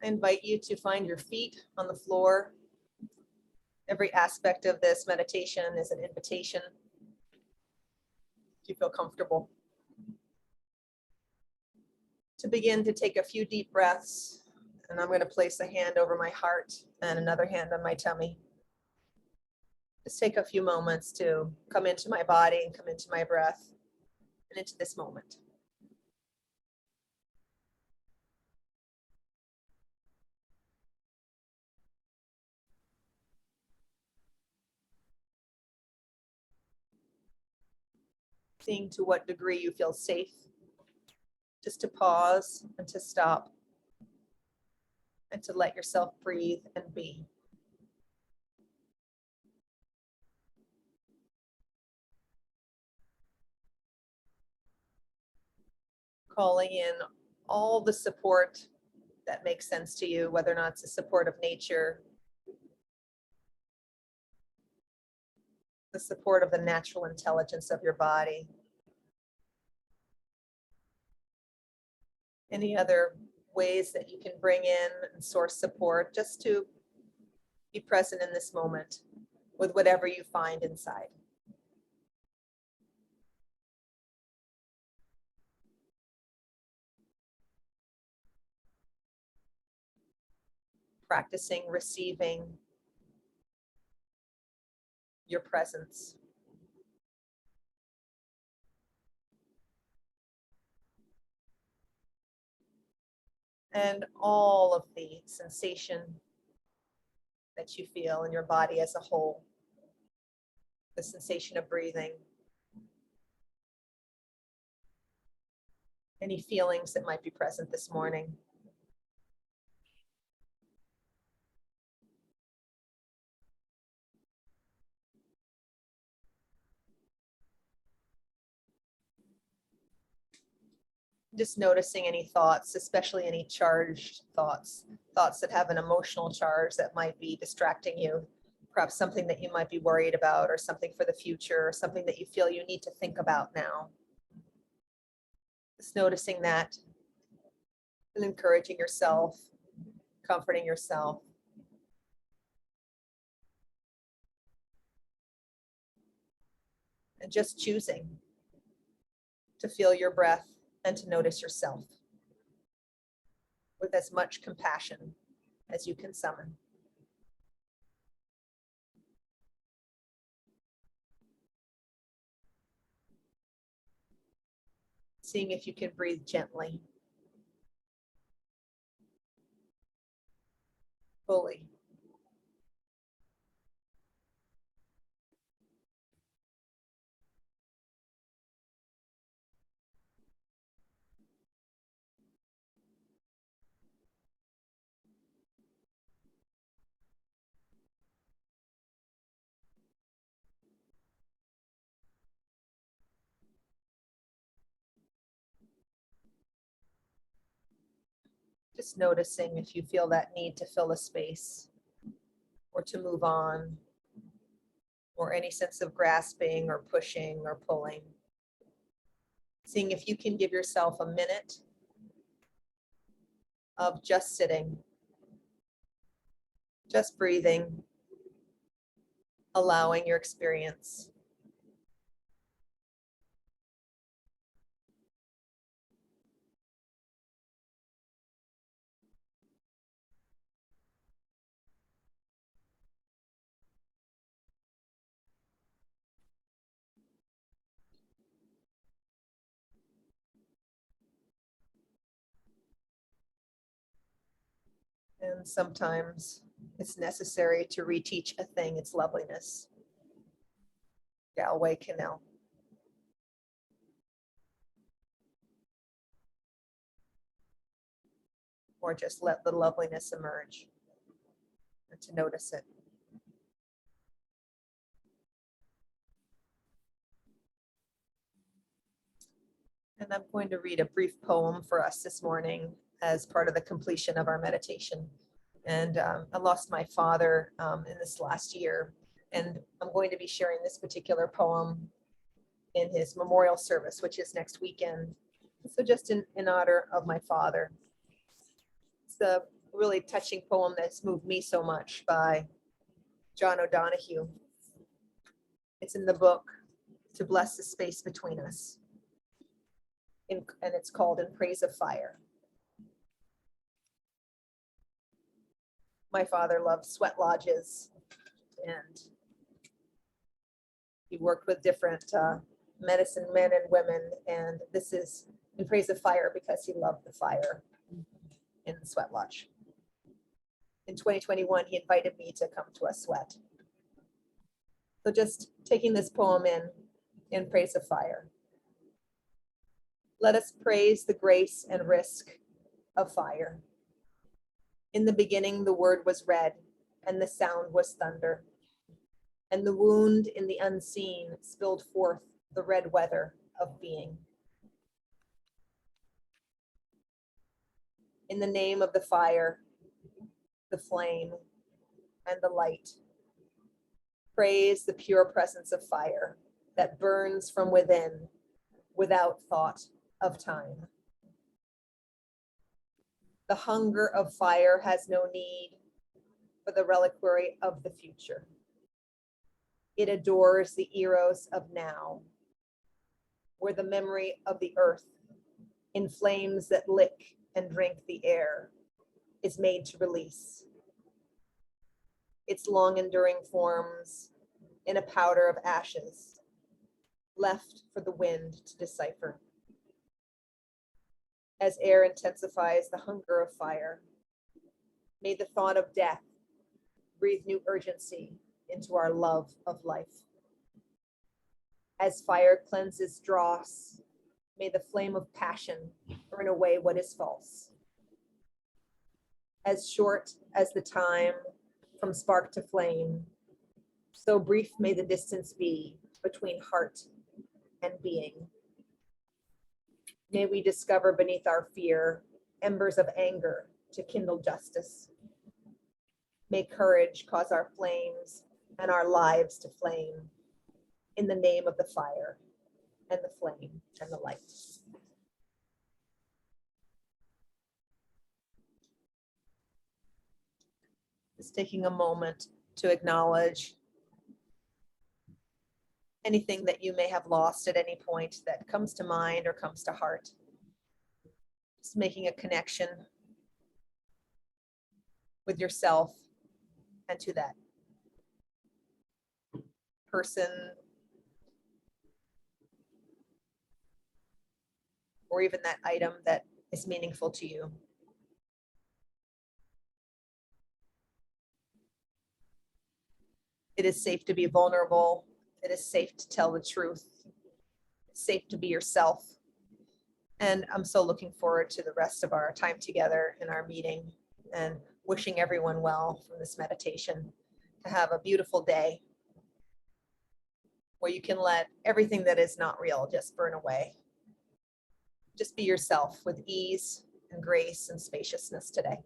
I invite you to find your feet on the floor. Every aspect of this meditation is an invitation. If you feel comfortable, to begin to take a few deep breaths, and I'm going to place a hand over my heart and another hand on my tummy. Just take a few moments to come into my body and come into my breath and into this moment. Seeing to what degree you feel safe, just to pause and to stop and to let yourself breathe and be. Calling in all the support that makes sense to you, whether or not it's the support of nature, the support of the natural intelligence of your body, any other ways that you can bring in and source support, just to be present in this moment with whatever you find inside. Practicing receiving your presence. And all of the sensation that you feel in your body as a whole. The sensation of breathing. Any feelings that might be present this morning. Just noticing any thoughts, especially any charged thoughts, thoughts that have an emotional charge that might be distracting you, perhaps something that you might be worried about, or something for the future, or something that you feel you need to think about now. Just noticing that and encouraging yourself, comforting yourself. And just choosing to feel your breath and to notice yourself with as much compassion as you can summon. Seeing if you can breathe gently, fully. Just noticing if you feel that need to fill a space or to move on, or any sense of grasping or pushing or pulling. Seeing if you can give yourself a minute of just sitting, just breathing, allowing your experience. And sometimes it's necessary to reteach a thing its loveliness. Galway Canal. Or just let the loveliness emerge and to notice it. And I'm going to read a brief poem for us this morning as part of the completion of our meditation. And I lost my father in this last year, and I'm going to be sharing this particular poem in his memorial service, which is next weekend. So just in honor of my father. It's a really touching poem that's moved me so much by John O'Donohue. It's in the book, To Bless the Space Between Us. And it's called In Praise of Fire. My father loved sweat lodges, and he worked with different medicine men and women. And this is In Praise of Fire because he loved the fire in the sweat lodge. In 2021, he invited me to come to a sweat. So just taking this poem in praise of fire. Let us praise the grace and risk of fire. In the beginning, the word was red, and the sound was thunder. And the wound in the unseen spilled forth the red weather of being. In the name of the fire, the flame, and the light, praise the pure presence of fire that burns from within without thought of time. The hunger of fire has no need for the reliquary of the future. It adores the eros of now, where the memory of the earth in flames that lick and drink the air is made to release. Its long enduring forms in a powder of ashes, left for the wind to decipher. As air intensifies the hunger of fire, may the thought of death breathe new urgency into our love of life. As fire cleanses dross, may the flame of passion burn away what is false. As short as the time from spark to flame, so brief may the distance be between heart and being. May we discover beneath our fear embers of anger to kindle justice. May courage cause our flames and our lives to flame in the name of the fire and the flame and the light. Just taking a moment to acknowledge anything that you may have lost at any point that comes to mind or comes to heart. Just making a connection with yourself and to that person or even that item that is meaningful to you. It is safe to be vulnerable. It is safe to tell the truth. It's safe to be yourself. And I'm so looking forward to the rest of our time together in our meeting, and wishing everyone well from this meditation, to have a beautiful day where you can let everything that is not real just burn away. Just be yourself with ease and grace and spaciousness today.